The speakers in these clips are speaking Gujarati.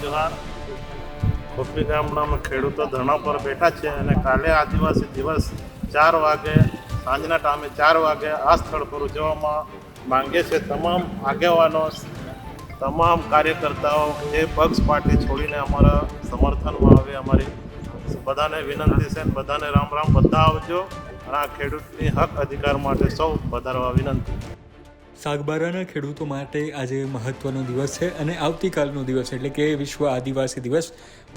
જોહાર. ખોપી ગામના ખેડૂતો ધરણા પર બેઠા છે અને કાલે આદિવાસી દિવસ 4 વાગે સાંજના ટાઈમે 4 વાગે આ સ્થળ પર ઉજવવામાં માંગે છે. તમામ આગેવાનો, તમામ કાર્યકર્તાઓ જે પક્ષ પાર્ટી છોડીને અમારા સમર્થનમાં આવે, અમારી બધાને વિનંતી છે. બધાને રામ રામ. બધા આવજો અને આ ખેડૂતની હક અધિકાર માટે સૌ પધારવા વિનંતી. સાગબારાના ખેડૂતો માટે આજે મહત્ત્વનો દિવસ છે અને આવતીકાલનો દિવસ એટલે કે વિશ્વ આદિવાસી દિવસ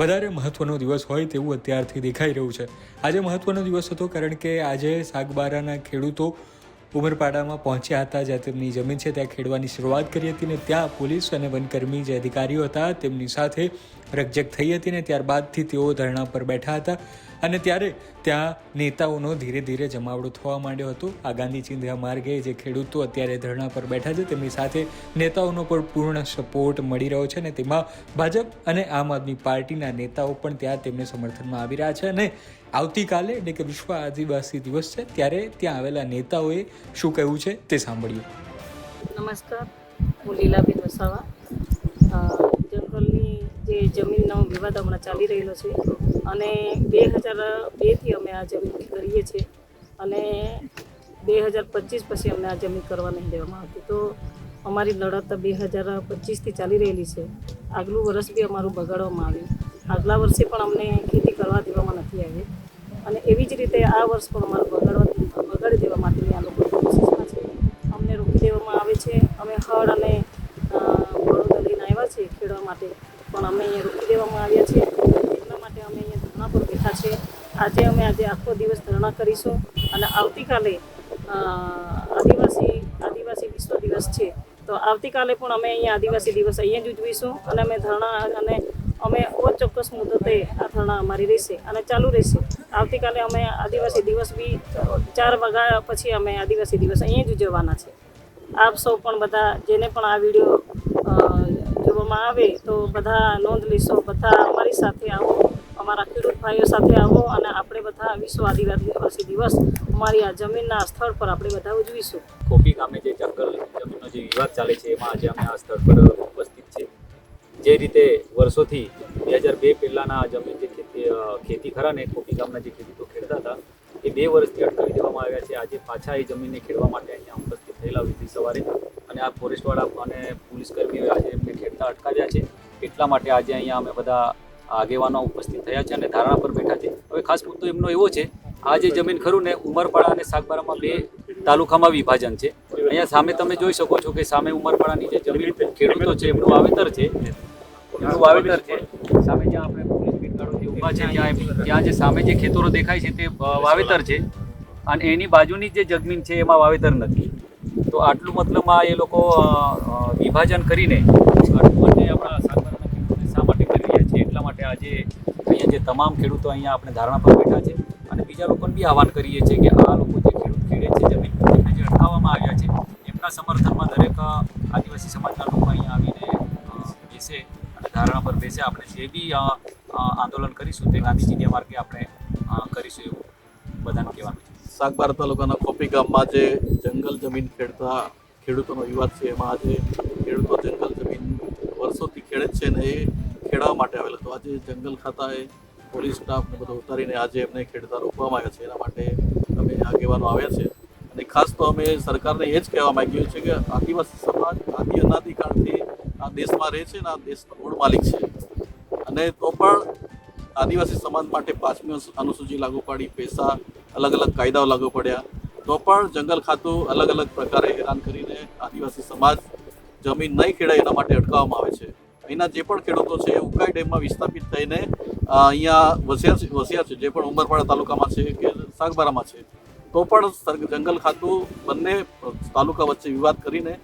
વધારે મહત્ત્વનો દિવસ હોય તેવું અત્યારથી દેખાઈ રહ્યું છે. આજે મહત્ત્વનો દિવસ હતો કારણ કે આજે સાગબારાના ખેડૂતો ઉમરપાડામાં પહોંચ્યા હતા, જ્યાં તેમની જમીન છે ત્યાં ખેડવાની શરૂઆત કરી હતી ને ત્યાં પોલીસ અને વનકર્મી જે અધિકારીઓ હતા તેમની સાથે રકઝક થઈ હતી ને ત્યારબાદથી તેઓ ધરણા પર બેઠા હતા અને ત્યારે ત્યાં નેતાઓનો ધીરે ધીરે જમાવડો થવા માંડ્યો હતો. આ ગાંધી ચિંધ્યા માર્ગે જે ખેડૂતો અત્યારે ધરણા પર બેઠા છે તેમની સાથે નેતાઓનો પણ પૂર્ણ સપોર્ટ મળી રહ્યો છે અને તેમાં ભાજપ અને આમ આદમી પાર્ટીના નેતાઓ પણ ત્યાં તેમને સમર્થનમાં આવી રહ્યા છે. અને આવતીકાલે એટલે કે વિશ્વ આદિવાસી દિવસ છે ત્યારે ત્યાં આવેલા નેતાઓએ શું કહ્યું છે તે સાંભળ્યું. નમસ્કાર, હું લીલાબેન વસાવા. જંગલની જે જમીનનો વિવાદ હમણાં ચાલી રહેલો છે અને 2002થી અમે આ જમીન કરીએ છીએ અને 2025 પછી અમને આ જમીન કરવા નહીં દેવામાં આવતી. તો અમારી લડત 2025થી ચાલી રહેલી છે. આગલું વર્ષ બી અમારું બગાડવામાં આવ્યું. આગલા વર્ષે પણ અમને ખેતી કરવા દેવામાં નથી આવી અને એવી જ રીતે આ વર્ષ પણ અમારું બગાડી દેવા માટેની આ લોકો કોશિશમાં છે. અમને રોકી દેવામાં આવે છે. અમે હળ અને બળદો લઈને આવ્યા છીએ ખેડવા માટે, પણ અમે અહીંયા રોકી દેવામાં આવ્યા છીએ. એટલા માટે અમે અહીંયા ધરણા પર બેઠા છે. આજે આખો દિવસ ધરણા કરીશું અને આવતીકાલે આદિવાસી વિશ્વ દિવસ છે, તો આવતીકાલે પણ અમે અહીંયા આદિવાસી દિવસ અહીંયા જ ઉજવીશું અને અમે ધરણા અને અમે ચોક્કસ મુદતે આ ધરણા અમારી રહેશે અને ચાલુ રહેશે. આવતીકાલે અમે આદિવાસી દિવસ બી 4 વાગ્યા પછી અમે આદિવાસી દિવસ અહીંયા જ ઉજવવાના છે. આપ સૌ પણ બધા જેને પણ આ વિડીયો જોવામાં આવે તો બધા નોંધ લેશો. બધા અમારી સાથે આવો, અમારા ખેડૂત ભાઈઓ સાથે આવો અને આપણે બધા વિશ્વ આદિવાસી દિવસ અમારી આ જમીનના સ્થળ પર આપણે બધા ઉજવીશું. ખોપી ગામે જે જમીનનો જે વિવાદ ચાલે છે એમાં આજે અમે આ સ્થળ પર ઉપસ્થિત છે. જે રીતે વર્ષોથી 2002 પહેલાંના જમીન જે ખેતી ખરા ને ખોપી ગામના જે ખેડૂતો ખેડતા હતા એ 2 વર્ષથી અટકાવી દેવામાં આવ્યા છે. આજે પાછા એ જમીનને ખેડવા માટે અહીંયા ઉપસ્થિત થયેલા વહેલી સવારે અને આ ફોરેસ્ટવાળા અને પોલીસ કર્મીઓએ આજે એમને ખેડતા અટકાવ્યા છે. એટલા માટે આજે અહીંયા અમે બધા આગેવાનો ઉપસ્થિત થયા છે અને ધારણા પર બેઠા છે. હવે ખાસ મુદ્દો એમનો એવો છે, આ જે જમીન ખરું ને ઉમરપાડા અને સાગબારામાં 2 તાલુકામાં વિભાજન છે. અહીંયા સામે તમે જોઈ શકો છો કે સામે ઉમરપાડાની જે જમીન ખેડૂતો છે એમનું વાવેતર છે. સામે જ્યાં આપણે પોલીસ પીટકારો જે ઊભા છે ત્યાં જે સામે જે ખેતરો દેખાય છે તે વાવેતર છે અને એની બાજુની જે જમીન છે એમાં વાવેતર નથી. તો આટલું મતલબમાં એ લોકો વિભાજન કરીને આપણા સાગબારાના ખેડૂતોને શા માટે કરી રહ્યા છે, એટલા માટે આજે અહીંયા જે તમામ ખેડૂતો અહીંયા આપણે ધારણા પર બેઠા છે અને બીજા લોકોને બી આહવાન કરીએ છીએ કે આ લોકો જે ખેડૂત ખેડે છે જમીન એમને જે અટકાવવામાં આવ્યા છે એમના સમર્થનમાં દરેક આદિવાસી સમાજના લોકો અહીંયા આવીને બેસે અને ધારણા પર બેસે. આપણે જે બી આંદોલન કરીશું તે ગાંધીજીના માર્ગે આપણે કરીશું એવું બધાને કહેવાનું છે. સાગબારા તાલુકાના ખોપી ગામમાં જે જંગલ જમીન ખેડતા ખેડૂતોનો વિવાદ છે એમાં આજે ખેડૂતો જંગલ જમીન વર્ષોથી ખેડે છે ને એ ખેડવા માટે આવેલા. તો આજે જંગલ ખાતાએ પોલીસ સ્ટાફને બધો ઉતારીને આજે એમને ખેડતા રોકવામાં આવ્યા છે. એના માટે અમે આગેવાનો આવ્યા છે અને ખાસ તો અમે સરકારને એ જ કહેવા માંગીએ છીએ કે આદિવાસી સમાજ અનાદિકાળથી આ દેશમાં રહે છે ને આ દેશનો મૂળ માલિક છે અને તો પણ આદિવાસી સમાજ માટે 5મી અનુસૂચિ લાગુ પાડી, પૈસા અલગ અલગ કાયદાઓ લાગુ પડ્યા, તો પણ જંગલ ખાતું અલગ અલગ પ્રકારે હેરાન કરીને આદિવાસી સમાજ જમીન નહીં ખેડાય એના માટે અટકાવવામાં આવે છે. અહીંના જે પણ ખેડૂતો છે ઉકાઈ ડેમમાં વિસ્થાપિત થઈને અહીંયા વસ્યા છે, જે પણ ઉમરપાડા તાલુકામાં છે કે સાગબારામાં છે, તો પણ જંગલ ખાતું બંને તાલુકા વચ્ચે વિવાદ કરીને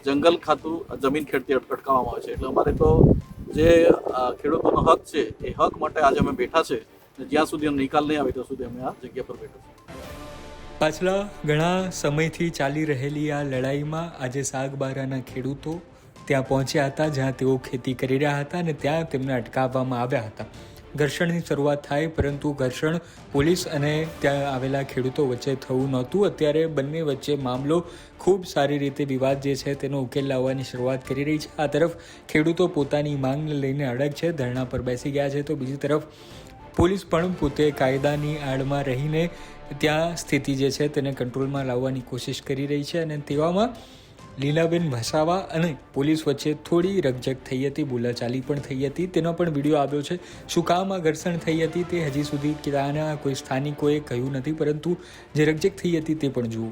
જંગલ ખાતું જમીન ખેડતી અટકાવવામાં આવે છે. એટલે અમારે તો જે ખેડૂતોનો હક છે એ હક માટે આજે અમે બેઠા છે. જ્યાં સુધી નિકાલ નહીં આવે ત્યાં સુધી અમે આ જગ્યા પર બેઠા છીએ. પાછલા ઘણા સમયથી ચાલી રહેલી આ લડાઈમાં આજે સાગબારાના ખેડૂતો ત્યાં પહોંચ્યા હતા જ્યાં તેઓ ખેતી કરી રહ્યા હતા અને ત્યાં તેમને અટકાવવામાં આવ્યા હતા. ઘર્ષણની શરૂઆત થાય, પરંતુ ઘર્ષણ પોલીસ અને ત્યાં આવેલા ખેડૂતો વચ્ચે થયું નહોતું. અત્યારે બંને વચ્ચે મામલો ખૂબ સારી રીતે વિવાદ જે છે તેનો ઉકેલ લાવવાની શરૂઆત કરી રહી છે. આ તરફ ખેડૂતો પોતાની માંગને લઈને અડગ છે, ધરણા પર બેસી ગયા છે, તો બીજી તરફ પોલીસ પણ પોતે કાયદાની આડમાં રહીને ત્યાં સ્થિતિ જે છે તેને કંટ્રોલમાં લાવવાની કોશિશ કરી રહી છે. અને તેવામાં લીલાબેન વસાવા અને પોલીસ વચ્ચે થોડી રકઝક થઈ હતી, બોલાચાલી પણ થઈ હતી. તેનો પણ વિડીયો આવ્યો છે. શું કામ આ ઘર્ષણ થઈ હતી તે હજી સુધી ત્યાંના કોઈ સ્થાનિકોએ કહ્યું નથી, પરંતુ જે રકઝક થઈ હતી તે પણ જુઓ.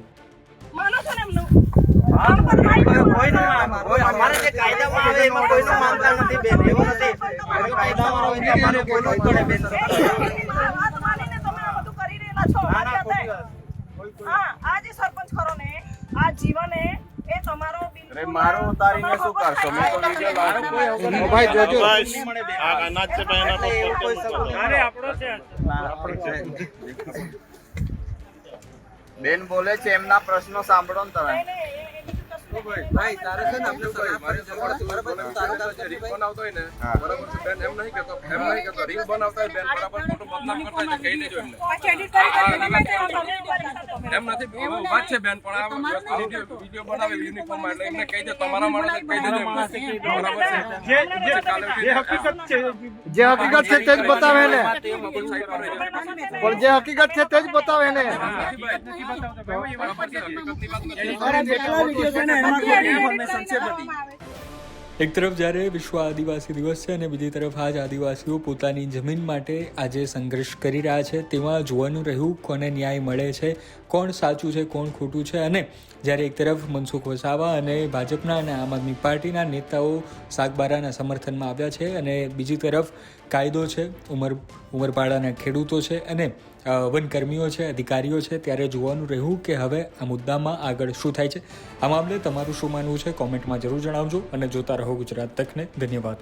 મારો ઉતારીને શું કરશો? મેં તો વિડિયો લાવ્યો. ભાઈ જોજો, આ અનાજ છે ભાઈ, એના પર બેન બોલે છે એમના પ્રશ્નો સાંભળો ને તમે. ભાઈ તારે છે ને આપણે બરાબર તારે રીલ બનાવતો હોય ને બરાબર છે બેન, એમ નહીં કહેતો રીલ બનાવતા હોય બેન બરાબર ફોટો બદનામ કરતા હોય કહી દેજો એમને. એમ નથી વાત છે બેન, પણ આ વિડિયો બનાવે યુનિફોર્મ એટલે એમને કહી દે, તમારા માણસે કહી દેજો એમને. બરાબર છે, જે હકીકત છે તે જ બતાવે ને, પણ જે હકીકત છે તે જ બતાવે ને. એક તરફ જ્યારે વિશ્વ આદિવાસી દિવસ છે અને બીજી તરફ આ જ આદિવાસીઓ પોતાની જમીન માટે આજે સંઘર્ષ કરી રહ્યા છે, તેમાં જોવાનું રહ્યું કોને ન્યાય મળે છે, કોણ સાચું છે, કોણ ખોટું છે. અને જ્યારે એક તરફ મનસુખ વસાવા અને ભાજપના અને આમ આદમી પાર્ટીના નેતાઓ સાગબારાના સમર્થનમાં આવ્યા છે, અને બીજી તરફ કાયદો છે, ઉમરપાડાના ખેડૂતો છે અને વનકર્મીઓ છે, અધિકારીઓ છે, ત્યારે જોવાનું રહ્યું કે હવે આ મુદ્દામાં આગળ શું થાય છે. આ મામલે તમારું શું માનવું છે કોમેન્ટમાં જરૂર જણાવજો અને જોતા રહો ગુજરાત તકને. ધન્યવાદ.